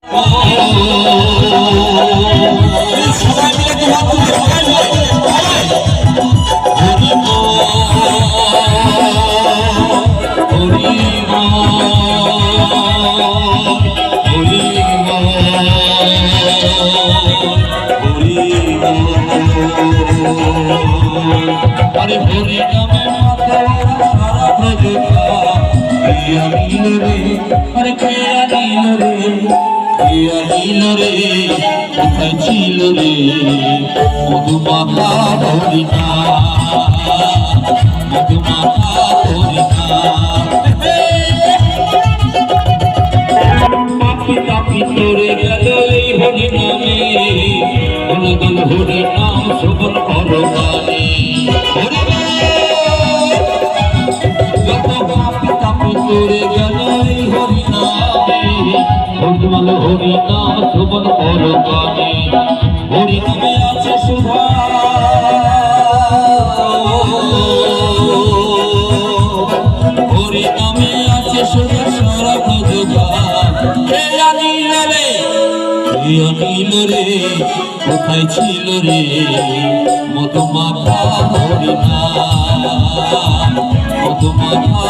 अरे हरि नामे माता सारा प्रजोता किया नील रे अरे किया नील रे কোথায় ছিল রে মধুমাখা হরিণা মধুমাখা হরিণা পাখি পাখি তোরে গেল এই হরি নামে অনুদল হরি নাম শোভন করো গানে যত পাখি পাখি তোরে গেল এই হরি নামে অনুদল হরি নাম শোভন করো গানে হরি নামে আছে সুধা হরি নামে আছে সুধা সারা প্রজোতা নীল রে কোথায় ছিল রে মধুমাখা হরিণা মধুমাখা